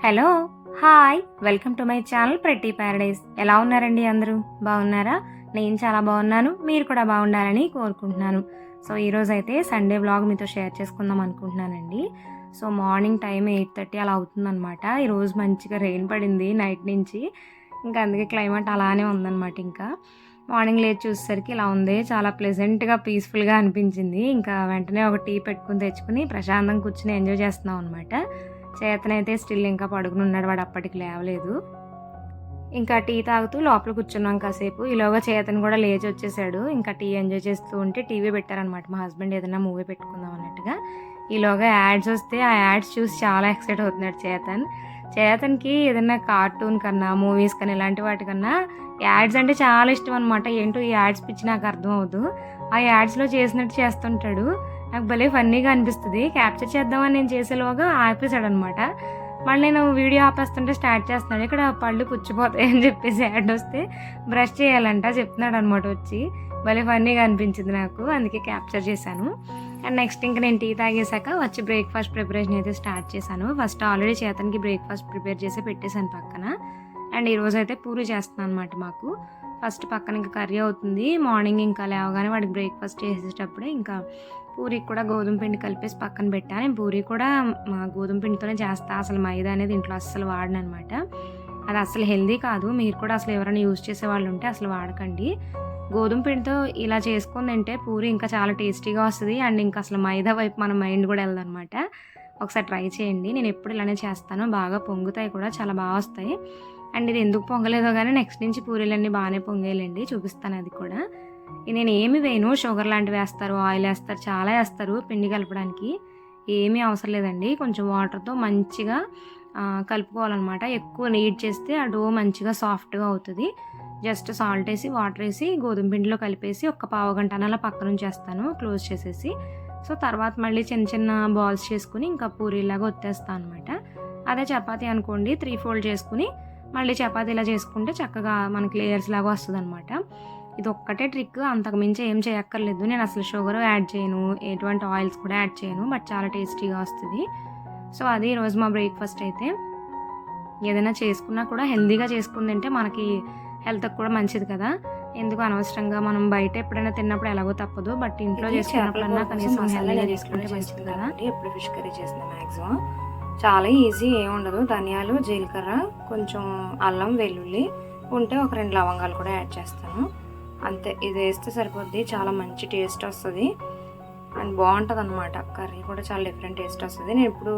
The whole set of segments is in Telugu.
Hello hi welcome to my channel pretty Paradise. ఎలా ఉన్నారండి? అందరూ బాగున్నారా? నేను చాలా బాగున్నాను. మీరు కూడా బాగుండాలని కోరుకుంటున్నాను. సో ఈరోజు అయితే సండే వ్లాగ్ మీతో షేర్ చేసుకుందాం అనుకుంటున్నానండి. సో మార్నింగ్ టైం 8:30 అలా అవుతుందన్నమాట. ఈరోజు మంచిగా రెయిన్ పడింది నైట్ నుంచి. ఇంకా అందుకే క్లైమేట్ అలానే ఉందన్నమాట. ఇంకా మార్నింగ్ లేచి చూసేసరికి ఇలా ఉంది. చాలా ప్లెజెంట్గా పీస్ఫుల్గా అనిపించింది. ఇంకా వెంటనే ఒక టీ పెట్టుకుని తెచ్చుకుని ప్రశాంతంగా కూర్చుని ఎంజాయ్ చేస్తున్నాం అనమాట. చేతనైతే స్టిల్ ఇంకా పడుకుని ఉన్నాడు, వాడు అప్పటికి లేవలేదు. ఇంకా టీ తాగుతూ లోపల కూర్చున్నాం కాసేపు. ఈలోగా చేతను కూడా లేచి వచ్చేసాడు. ఇంకా టీ ఎంజాయ్ చేస్తూ ఉంటే టీవీ పెట్టారనమాట మా హస్బెండ్, ఏదైనా మూవీ పెట్టుకుందాం అన్నట్టుగా. ఈలోగా యాడ్స్ వస్తే ఆ యాడ్స్ చూసి చాలా ఎక్సైట్ అవుతున్నాడు చేతన్కి ఏదైనా కార్టూన్ కన్నా మూవీస్ కన్నా ఇలాంటి వాటికన్నా యాడ్స్ అంటే చాలా ఇష్టం అనమాట. ఏంటో ఈ యాడ్స్ పిచ్చి నాకు అర్థం అవ్వదు. ఆ యాడ్స్లో చేసినట్టు చేస్తుంటాడు. నాకు భలే ఫన్నీగా అనిపిస్తుంది. క్యాప్చర్ చేద్దామని నేను చేసేలోగా ఆపేశాడు అనమాట. మళ్ళీ నేను వీడియో ఆపేస్తుంటే స్టార్ట్ చేస్తున్నాడు. ఇక్కడ పళ్ళు పుచ్చిపోతాయి అని చెప్పేసి యాడ్ వస్తే బ్రష్ చేయాలంట చెప్తున్నాడు అనమాట వచ్చి. భలే ఫన్నీగా అనిపించింది నాకు, అందుకే క్యాప్చర్ చేశాను. అండ్ నెక్స్ట్ ఇంకా నేను టీ తాగేశాక వచ్చి బ్రేక్ఫాస్ట్ ప్రిపరేషన్ అయితే స్టార్ట్ చేశాను. ఫస్ట్ ఆల్రెడీ చేతనికి బ్రేక్ఫాస్ట్ ప్రిపేర్ చేసి పెట్టేశాను పక్కన. అండ్ ఈరోజు అయితే పూరి చేస్తున్నాను అనమాట. మాకు ఫస్ట్ పక్కన ఇంకా కర్రీ అవుతుంది. మార్నింగ్ ఇంకా లేవగానే వాడికి బ్రేక్ఫాస్ట్ చేసేటప్పుడే ఇంకా పూరికి కూడా గోధుమ పిండి కలిపేసి పక్కన పెట్టాను. నేను పూరి కూడా గోధుమ పిండితోనే చేస్తా. అసలు మైదా అనేది ఇంట్లో అస్సలు వాడను అనమాట. అది అసలు హెల్దీ కాదు. మీరు కూడా అసలు ఎవరైనా యూజ్ చేసే వాళ్ళు ఉంటే అసలు వాడకండి. గోధుమ పిండితో ఇలా చేసుకొని తింటే పూరి ఇంకా చాలా టేస్టీగా వస్తుంది. అండ్ ఇంకా అసలు మైదా వైపు మన మైండ్ కూడా వెళ్ళదనమాట. ఒకసారి ట్రై చేయండి. నేను ఎప్పుడు ఇలానే చేస్తాను. బాగా పొంగుతాయి కూడా, చాలా బాగా వస్తాయి. అండ్ ఇది ఎందుకు పొంగలేదో కానీ నెక్స్ట్ నుంచి పూరీలన్నీ బాగానే పొంగేయాలండి, చూపిస్తాను అది కూడా. నేను ఏమి వేయను. షుగర్ లాంటివి వేస్తారు, ఆయిల్ వేస్తారు, చాలా వేస్తారు పిండి కలపడానికి. ఏమీ అవసరం లేదండి. కొంచెం వాటర్తో మంచిగా కలుపుకోవాలన్నమాట. ఎక్కువ నీట్ చేస్తే ఆ డో మంచిగా సాఫ్ట్గా అవుతుంది. జస్ట్ సాల్ట్ వేసి వాటర్ వేసి గోధుమ పిండిలో కలిపేసి ఒక పావు గంట అలా పక్క నుంచి వేస్తాను క్లోజ్ చేసేసి. సో తర్వాత మళ్ళీ చిన్న చిన్న బాల్స్ చేసుకుని ఇంకా పూరీలాగా ఒత్తేస్తాను అనమాట. అదే చపాతీ అనుకోండి, 3 ఫోల్డ్ చేసుకుని మళ్ళీ చపాతీ ఇలా చేసుకుంటే చక్కగా మనకి లేయర్స్ లాగా వస్తుంది అనమాట. ఇది ఒక్కటే ట్రిక్, అంతకు మించి ఏం చేయక్కర్లేదు. నేను అసలు షుగర్ యాడ్ చేయను, ఎటువంటి ఆయిల్స్ కూడా యాడ్ చేయను, బట్ చాలా టేస్టీగా వస్తుంది. సో అది ఈరోజు మా బ్రేక్ఫాస్ట్ అయితే. ఏదైనా చేసుకున్నా కూడా హెల్తీగా చేసుకుని తింటే మనకి హెల్త్కి కూడా మంచిది కదా. ఎందుకు అనవసరంగా మనం బయట ఎప్పుడైనా తిన్నప్పుడు ఎలాగో తప్పదు, బట్ ఇంట్లో చేసుకున్నప్పుడన్నా కనీసం హెల్తీగా చేసుకుంటే మంచిది కదా. ఎప్పుడు ఫిష్ కర్రీ చేసిన మ్యాక్సిమం చాలా ఈజీ, ఏముండదు. ధనియాలు, జీలకర్ర, కొంచెం అల్లం, వెల్లుల్లి ఉంటే ఒక 2 లవంగాలు కూడా యాడ్ చేస్తాను అంతే. ఇది వేస్తే సరిపోద్ది, చాలా మంచి టేస్ట్ వస్తుంది అండ్ బాగుంటుంది అనమాట. కర్రీ కూడా చాలా డిఫరెంట్ టేస్ట్ వస్తుంది. నేను ఇప్పుడు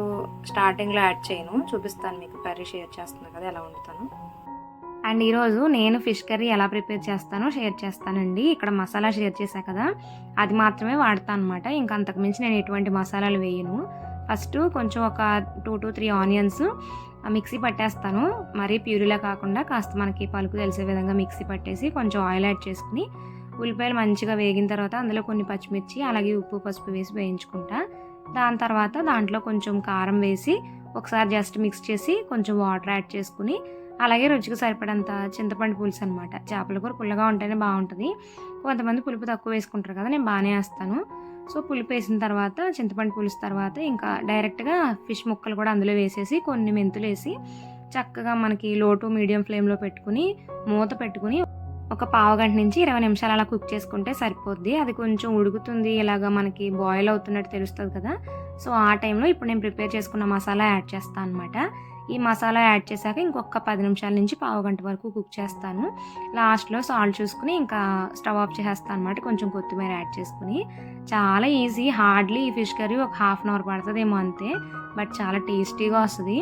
స్టార్టింగ్లో యాడ్ చేయను, చూపిస్తాను మీకు. కర్రీ షేర్ చేస్తున్నాను కదా ఎలా వండుతాను. అండ్ ఈరోజు నేను ఫిష్ కర్రీ ఎలా ప్రిపేర్ చేస్తానో షేర్ చేస్తానండి. ఇక్కడ మసాలా షేర్ చేశా కదా, అది మాత్రమే వాడతాను అనమాట. ఇంకా అంతకుమించి నేను ఎటువంటి మసాలాలు వేయను. ఫస్ట్ కొంచెం ఒక 2 to 3 ఆనియన్స్ మిక్సీ పట్టేస్తాను. మరీ ప్యూరీలా కాకుండా కాస్త మనకి పలుకు తెలిసే విధంగా మిక్సీ పట్టేసి కొంచెం ఆయిల్ యాడ్ చేసుకుని ఉల్లిపాయలు మంచిగా వేగిన తర్వాత అందులో కొన్ని పచ్చిమిర్చి అలాగే ఉప్పు పసుపు వేసి వేయించుకుంటా. దాని తర్వాత దాంట్లో కొంచెం కారం వేసి ఒకసారి జస్ట్ మిక్స్ చేసి కొంచెం వాటర్ యాడ్ చేసుకుని అలాగే రుచికి సరిపడంత చింతపండు పులుసు అనమాట. చేపల కూర పుల్లగా ఉంటేనే బాగుంటుంది. కొంతమంది పులుపు తక్కువ వేసుకుంటారు కదా, నేను బాగానే వేస్తాను. సో పులుపు వేసిన తర్వాత చింతపండు పులుసు తర్వాత ఇంకా డైరెక్ట్గా ఫిష్ ముక్కలు కూడా అందులో వేసేసి కొన్ని మెంతులు వేసి చక్కగా మనకి లో టు మీడియం ఫ్లేమ్లో పెట్టుకుని మూత పెట్టుకుని ఒక పావు గంట నుంచి 20 నిమిషాలు అలా కుక్ చేసుకుంటే సరిపోద్ది. అది కొంచెం ఉడుకుతుంది, ఇలాగా మనకి బాయిల్ అవుతున్నట్టు తెలుస్తుంది కదా. సో ఆ టైంలో ఇప్పుడు నేను ప్రిపేర్ చేసుకున్న మసాలా యాడ్ చేస్తాను అనమాట. ఈ మసాలా యాడ్ చేశాక ఇంకొక 10 నిమిషాల నుంచి పావు గంట వరకు కుక్ చేస్తాను. లాస్ట్లో సాల్ట్ చూసుకుని ఇంకా స్టవ్ ఆఫ్ చేసేస్తాను అనమాట. కొంచెం కొత్తిమీర యాడ్ చేసుకుని. చాలా ఈజీ, హార్డ్లీ ఈ ఫిష్ కర్రీ ఒక 1/2 అవర్ పడుతుందేమో అంతే, బట్ చాలా టేస్టీగా వస్తుంది.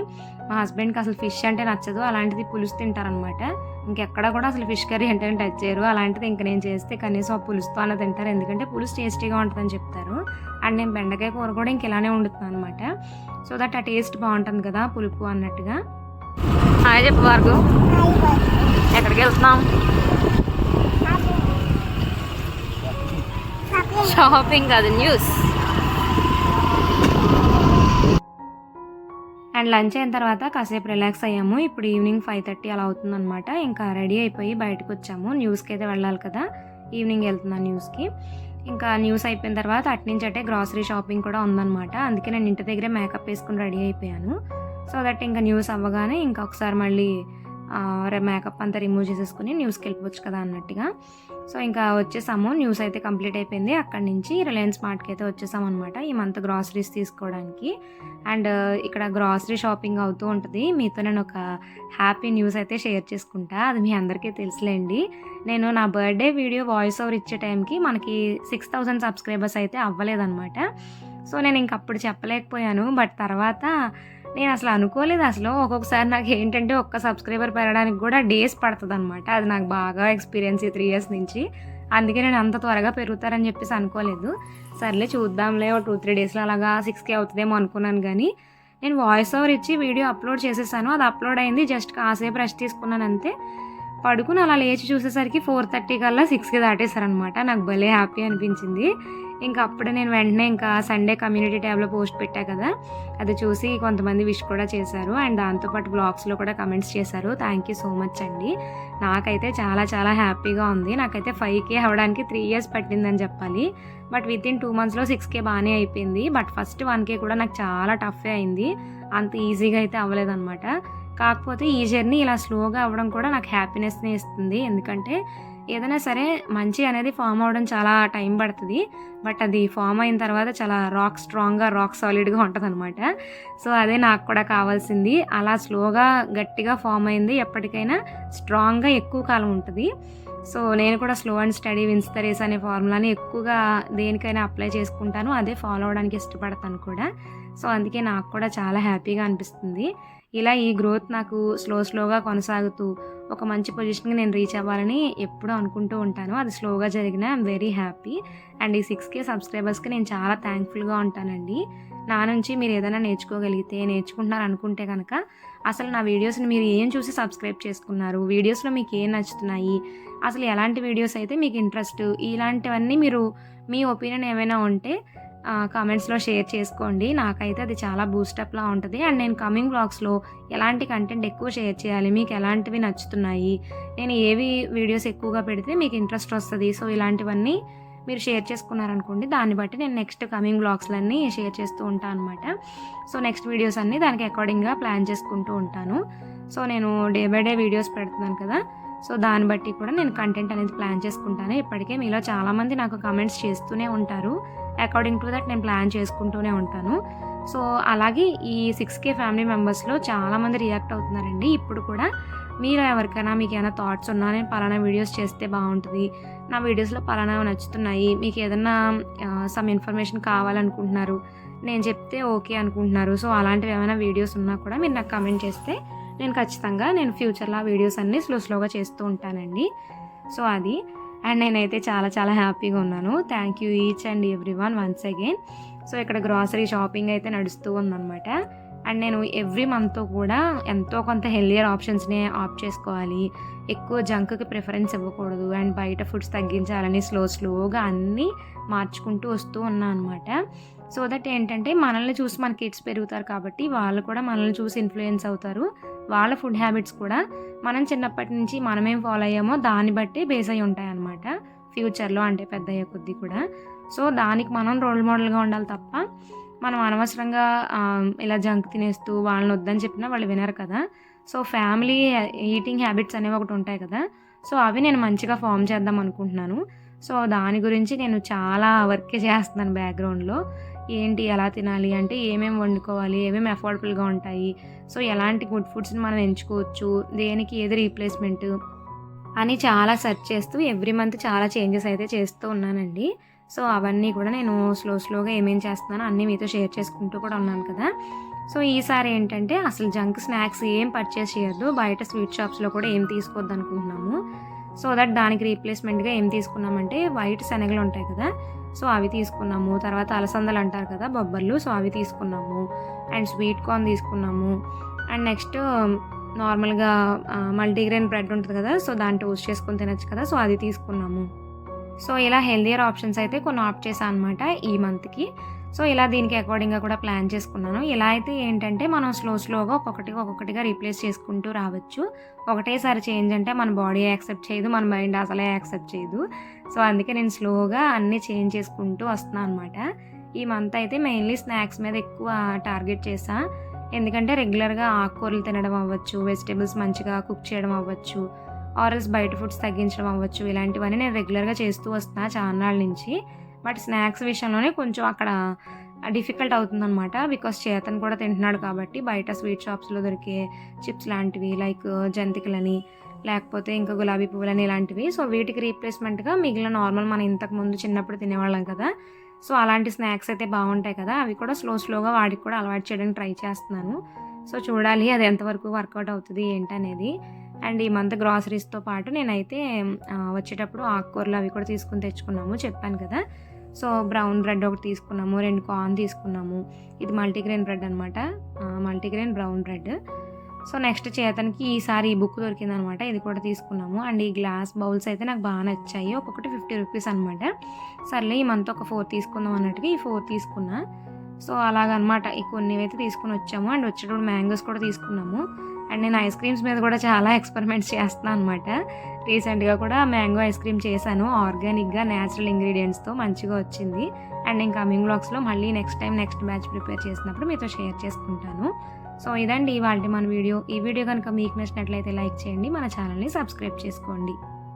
మా హస్బెండ్కి అసలు ఫిష్ అంటే నచ్చదు, అలాంటిది పులుసు తింటారనమాట. ఇంకెక్కడ కూడా అసలు ఫిష్ కర్రీ అంటే టచ్ చేయరు. అలాంటిది ఇంక నేను చేస్తే కనీసం ఆ పులుసుతో అన్న తింటారు, ఎందుకంటే పులుసు టేస్టీగా ఉంటుందని చెప్తారు. అండ్ నేను బెండకాయ కూర కూడా ఇంక ఇలానే వండుతున్నాను అనమాట. సో దట్ ఆ టేస్ట్ బాగుంటుంది కదా పులుపు అన్నట్టుగా. హాయ్ చెప్పు వార్గు, ఎక్కడికి వెళ్తున్నాం? షాపింగ్ కాదు, న్యూస్. అండ్ లంచ్ అయిన తర్వాత కాసేపు రిలాక్స్ అయ్యాము. ఇప్పుడు ఈవినింగ్ 5:30 అలా అవుతుందన్నమాట. ఇంకా రెడీ అయిపోయి బయటకు వచ్చాము. న్యూస్కి అయితే వెళ్ళాలి కదా, ఈవినింగ్ వెళ్తున్నాను న్యూస్కి. ఇంకా న్యూస్ అయిపోయిన తర్వాత అటు నుంచి అంటే గ్రాసరీ షాపింగ్ కూడా ఉందన్నమాట. అందుకే నేను ఇంటి దగ్గరే మేకప్ వేసుకుని రెడీ అయిపోయాను. సో దట్ ఇంకా న్యూస్ అవ్వగానే ఇంకా ఒకసారి మళ్ళీ మేకప్ అంతా రిమూవ్ చేసేసుకుని న్యూస్కి వెళ్ళిపోవచ్చు కదా అన్నట్టుగా. సో ఇంకా వచ్చేసాము. న్యూస్ అయితే కంప్లీట్ అయిపోయింది. అక్కడి నుంచి రిలయన్స్ మార్ట్కి అయితే వచ్చేసాం అనమాట ఈ మంత్ గ్రాసరీస్ తీసుకోవడానికి. అండ్ ఇక్కడ గ్రాసరీ షాపింగ్ అవుతూ ఉంటుంది. మీతో నేను ఒక హ్యాపీ న్యూస్ అయితే షేర్ చేసుకుంటా. అది మీ అందరికీ తెలుసులేండి. నేను నా బర్త్డే వీడియో వాయిస్ ఓవర్ ఇచ్చే టైంకి మనకి 6000 సబ్స్క్రైబర్స్ అయితే అవ్వలేదన్నమాట. సో నేను ఇంకప్పుడు చెప్పలేకపోయాను. బట్ తర్వాత నేను అసలు అనుకోలేదు. అసలు ఒక్కొక్కసారి నాకు ఏంటంటే ఒక్క సబ్స్క్రైబర్ పెరగడానికి కూడా డేస్ పడుతుంది అనమాట. అది నాకు బాగా ఎక్స్పీరియన్స్ ఈ 3 years నుంచి. అందుకే నేను అంత త్వరగా పెరుగుతారని చెప్పేసి అనుకోలేదు. సర్లే చూద్దాంలే, ఒక 2-3 daysలో అలాగా 6K అవుతుందేమో అనుకున్నాను. కానీ నేను వాయిస్ ఓవర్ ఇచ్చి వీడియో అప్లోడ్ చేసేసాను. అది అప్లోడ్ అయింది. జస్ట్ కాసేపు రెస్ట్ తీసుకున్నాను అంతే. పడుకుని అలా లేచి చూసేసరికి 4:30 కల్లా 6K దాటేశారనమాట. నాకు భలే హ్యాపీ అనిపించింది. ఇంకా అప్పుడే నేను వెంటనే ఇంకా సండే కమ్యూనిటీ ట్యాబ్లో పోస్ట్ పెట్టా కదా, అది చూసి కొంతమంది విష్ కూడా చేశారు. అండ్ దాంతోపాటు బ్లాగ్స్లో కూడా కమెంట్స్ చేశారు. థ్యాంక్ యూ సో మచ్ అండి. నాకైతే చాలా చాలా హ్యాపీగా ఉంది. నాకైతే 5K అవ్వడానికి 3 years పట్టిందని చెప్పాలి. బట్ వితిన్ 2 monthsలో 6K బాగానే అయిపోయింది. బట్ ఫస్ట్ 1K కూడా నాకు చాలా టఫే అయింది. అంత ఈజీగా అయితే అవ్వలేదన్నమాట. కాకపోతే ఈ జర్నీ ఇలా స్లోగా అవ్వడం కూడా నాకు హ్యాపీనెస్ని ఇస్తుంది. ఎందుకంటే ఏదైనా సరే మంచి అనేది ఫామ్ అవ్వడం చాలా టైం పడుతుంది. బట్ అది ఫామ్ అయిన తర్వాత చాలా స్ట్రాంగ్గా రాక్ సాలిడ్గా ఉంటుంది అనమాట. సో అదే నాకు కూడా కావాల్సింది. అలా స్లోగా గట్టిగా ఫామ్ అయింది. ఎప్పటికైనా స్ట్రాంగ్గా ఎక్కువ కాలం ఉంటుంది. సో నేను కూడా slow and steady wins the race అనే ఫార్ములాని ఎక్కువగా దేనికైనా అప్లై చేసుకుంటాను. అదే ఫాలో అవడానికి ఇష్టపడతాను కూడా. సో అందుకే నాకు కూడా చాలా హ్యాపీగా అనిపిస్తుంది. ఇలా ఈ గ్రోత్ నాకు స్లోగా కొనసాగుతూ ఒక మంచి పొజిషన్కి నేను రీచ్ అవ్వాలని ఎప్పుడూ అనుకుంటూ ఉంటాను. అది స్లోగా జరిగినా ఐఎమ్ వెరీ హ్యాపీ. అండ్ ఈ 6K సబ్స్క్రైబర్స్కి నేను చాలా థ్యాంక్ఫుల్గా ఉంటానండి. నా నుంచి మీరు ఏదైనా నేర్చుకుంటున్నారు అనుకుంటే కనుక అసలు నా వీడియోస్ని మీరు ఏం చూసి సబ్స్క్రైబ్ చేసుకున్నారు, వీడియోస్లో మీకు ఏం నచ్చుతున్నాయి, అసలు ఎలాంటి వీడియోస్ అయితే మీకు ఇంట్రెస్ట్, ఇలాంటివన్నీ మీరు మీ ఒపీనియన్ ఏమైనా ఉంటే కామెంట్స్లో షేర్ చేసుకోండి. నాకైతే అది చాలా బూస్టప్లా ఉంటుంది. అండ్ నేను కమింగ్ బ్లాగ్స్లో ఎలాంటి కంటెంట్ ఎక్కువ షేర్ చేయాలి, మీకు ఎలాంటివి నచ్చుతున్నాయి, నేను ఏవి వీడియోస్ ఎక్కువగా పెడితే మీకు ఇంట్రెస్ట్ వస్తుంది, సో ఇలాంటివన్నీ మీరు షేర్ చేసుకున్నారనుకోండి, దాన్ని బట్టి నేను నెక్స్ట్ కమింగ్ బ్లాగ్స్లన్నీ షేర్ చేస్తూ ఉంటాను అనమాట. సో నెక్స్ట్ వీడియోస్ అన్నీ దానికి అకార్డింగ్గా ప్లాన్ చేసుకుంటూ ఉంటాను. సో నేను డే బై డే వీడియోస్ పెడుతున్నాను కదా, సో దాన్ని బట్టి కూడా నేను కంటెంట్ అనేది ప్లాన్ చేసుకుంటాను. ఇప్పటికే మీలో చాలామంది నాకు కమెంట్స్ చేస్తూనే ఉంటారు. అకార్డింగ్ టు దట్ నేను ప్లాన్ చేసుకుంటూనే ఉంటాను. సో అలాగే ఈ 6K ఫ్యామిలీ మెంబర్స్లో చాలామంది రియాక్ట్ అవుతున్నారండి. ఇప్పుడు కూడా మీరు ఎవరికైనా మీకు ఏమైనా థాట్స్ ఉన్నా, నేను పలానా వీడియోస్ చేస్తే బాగుంటుంది, నా వీడియోస్లో పలానా నచ్చుతున్నాయి, మీకు ఏదన్నా సమ్ ఇన్ఫర్మేషన్ కావాలనుకుంటున్నారు, నేను చెప్తే ఓకే అనుకుంటున్నారు, సో అలాంటివి ఏమైనా వీడియోస్ ఉన్నా కూడా మీరు నాకు కమెంట్ చేస్తే నేను ఖచ్చితంగా ఫ్యూచర్లో ఆ వీడియోస్ అన్నీ స్లోగా చేస్తూ ఉంటానండి. సో అది. అండ్ నేనైతే చాలా చాలా హ్యాపీగా ఉన్నాను. Thank you each and everyone once again. So ఇక్కడ గ్రాసరీ షాపింగ్ అయితే నడుస్తూ ఉందన్నమాట. అండ్ నేను ఎవ్రీ మంత్ కూడా ఎంతో కొంత హెల్దియర్ ఆప్షన్స్నే ఆప్ట్ చేసుకోవాలి, ఎక్కువ జంక్కి ప్రిఫరెన్స్ ఇవ్వకూడదు, అండ్ బయట ఫుడ్స్ తగ్గించాలని స్లోగా అన్నీ మార్చుకుంటూ వస్తూ ఉన్నాను అనమాట. సో దట్ ఏంటంటే మనల్ని చూసి మన కిడ్స్ పెరుగుతారు కాబట్టి వాళ్ళు కూడా మనల్ని చూసి ఇన్ఫ్లుయెన్స్ అవుతారు. వాళ్ళ ఫుడ్ హ్యాబిట్స్ కూడా మనం చిన్నప్పటి నుంచి మనమేం ఫాలో అయ్యామో దాన్ని బట్టి బేస్ అయి ఉంటాయి అన్నమాట ఫ్యూచర్లో, అంటే పెద్ద అయ్యే కొద్దీ కూడా. సో దానికి మనం రోల్ మోడల్గా ఉండాలి తప్ప మనం అనవసరంగా ఇలా జంక్ తినేస్తూ వాళ్ళని వద్దని చెప్పినా వాళ్ళు వినరు కదా. సో ఫ్యామిలీ ఈటింగ్ హ్యాబిట్స్ అనేవి ఒకటి ఉంటాయి కదా, సో అవి నేను మంచిగా ఫామ్ చేద్దాం అనుకుంటున్నాను. సో దాని గురించి నేను చాలా వర్క్ చేస్తున్నాను బ్యాక్గ్రౌండ్లో. ఏంటి ఎలా తినాలి అంటే ఏమేమి వండుకోవాలి, ఏమేమి అఫోర్డబుల్గా ఉంటాయి, సో ఎలాంటి గుడ్ ఫుడ్స్ని మనం ఎంచుకోవచ్చు, దేనికి ఏది రీప్లేస్మెంట్ అని చాలా సెర్చ్ చేస్తూ ఎవ్రీ మంత్ చాలా చేంజెస్ అయితే చేస్తూ ఉన్నానండి. సో అవన్నీ కూడా నేను స్లోగా ఏమేం చేస్తున్నానో అన్నీ మీతో షేర్ చేసుకుంటూ కూడా ఉన్నాను కదా. సో ఈసారి ఏంటంటే అసలు జంక్ స్నాక్స్ ఏం పర్చేస్ చేయొద్దు, బయట స్వీట్ షాప్స్లో కూడా ఏం తీసుకోవద్దు అనుకుంటున్నాము. సో దట్ దానికి రీప్లేస్మెంట్గా ఏం తీసుకున్నామంటే వైట్ శనగలు ఉంటాయి కదా, సో అవి తీసుకున్నాము. తర్వాత అలసందలు అంటారు కదా, బొబ్బర్లు, సో అవి తీసుకున్నాము. అండ్ స్వీట్ కార్న్ తీసుకున్నాము. అండ్ నెక్స్ట్ నార్మల్గా మల్టీగ్రెయిన్ బ్రెడ్ ఉంటుంది కదా, సో దాన్ని టోస్ట్ చేసుకొని తినచ్చు కదా, సో అది తీసుకున్నాము. సో ఇలా హెల్దియర్ ఆప్షన్స్ అయితే కొన్ని ఆప్ట్ చేశాను అనమాట ఈ మంత్కి. సో ఇలా దీనికి అకార్డింగ్గా కూడా ప్లాన్ చేసుకున్నాను. ఇలా అయితే ఏంటంటే మనం స్లోగా ఒక్కొక్కటిగా రీప్లేస్ చేసుకుంటూ రావచ్చు. ఒకటేసారి చేంజ్ అంటే మన బాడీ యాక్సెప్ట్ చేయదు, మన మైండ్ అసలే యాక్సెప్ట్ చేయదు. సో అందుకే నేను స్లోగా అన్నీ చేంజ్ చేసుకుంటూ వస్తున్నాను అనమాట. ఈ మంత్ అయితే మెయిన్లీ స్నాక్స్ మీద ఎక్కువ టార్గెట్ చేసా. ఎందుకంటే రెగ్యులర్గా ఆకుకూరలు తినడం అవ్వచ్చు, వెజిటేబుల్స్ మంచిగా కుక్ చేయడం అవ్వచ్చు, ఆరల్స్ బయట ఫుడ్స్ తగ్గించడం అవ్వచ్చు, ఇలాంటివన్నీ నేను రెగ్యులర్గా చేస్తూ వస్తున్నా చాన్నాళ్ళ నుంచి. బట్ స్నాక్స్ విషయంలోనే కొంచెం అక్కడ డిఫికల్ట్ అవుతుందన్నమాట. బికాస్ చేతన్ కూడా తింటున్నాడు కాబట్టి బయట స్వీట్ షాప్స్లో దొరికే చిప్స్ లాంటివి లైక్ జంతికలని, లేకపోతే ఇంకా గులాబీ పువ్వులని ఇలాంటివి. సో వీటికి రీప్లేస్మెంట్గా మిగిలిన నార్మల్ మనం ఇంతకుముందు చిన్నప్పుడు తినేవాళ్ళం కదా, సో అలాంటి స్నాక్స్ అయితే బాగుంటాయి కదా, అవి కూడా స్లోగా వాడికి కూడా అలవాటు చేయడానికి ట్రై చేస్తున్నాను. సో చూడాలి అది ఎంతవరకు వర్కౌట్ అవుతుంది ఏంటనేది. అండ్ ఈ మంత్ గ్రాసరీస్తో పాటు నేనైతే వచ్చేటప్పుడు ఆకుకూరలు అవి కూడా తీసుకుని తెచ్చుకున్నాము, చెప్పాను కదా. సో బ్రౌన్ బ్రెడ్ ఒకటి తీసుకున్నాము, 2 కార్న్ తీసుకున్నాము. ఇది మల్టీగ్రెయిన్ బ్రెడ్ అనమాట, multigrain brown bread. So next చేతనికి ఈసారి ఈ బుక్ దొరికిందనమాట, ఇది కూడా తీసుకున్నాము. అండ్ ఈ గ్లాస్ బౌల్స్ అయితే నాకు బాగా నచ్చాయి, ఒక్కొక్కటి 50 రూపీస్ అనమాట. సర్లే ఈ మంత్ ఒక 4 తీసుకుందాం అన్నట్టుగా ఈ 4 తీసుకున్నా. సో అలాగనమాట ఈ కొన్ని అయితే తీసుకుని వచ్చాము. అండ్ వచ్చేటప్పుడు మ్యాంగోస్ కూడా తీసుకున్నాము. అండ్ నేను ఐస్ క్రీమ్స్ మీద కూడా చాలా ఎక్స్పెరిమెంట్స్ చేస్తున్నాను అనమాట. రీసెంట్గా కూడా మ్యాంగో ఐస్ క్రీమ్ చేశాను, ఆర్గానిక్గా న్యాచురల్ ఇంగ్రీడియంట్స్తో మంచిగా వచ్చింది. అండ్ నేను కమింగ్ బ్లాగ్స్లో మళ్ళీ నెక్స్ట్ బ్యాచ్ ప్రిపేర్ చేసినప్పుడు మీతో షేర్ చేసుకుంటాను. సో ఇదండి ఇవాల్టి మన వీడియో. ఈ వీడియో కనుక మీకు నచ్చినట్లయితే లైక్ చేయండి, మన ఛానల్ని సబ్స్క్రైబ్ చేసుకోండి.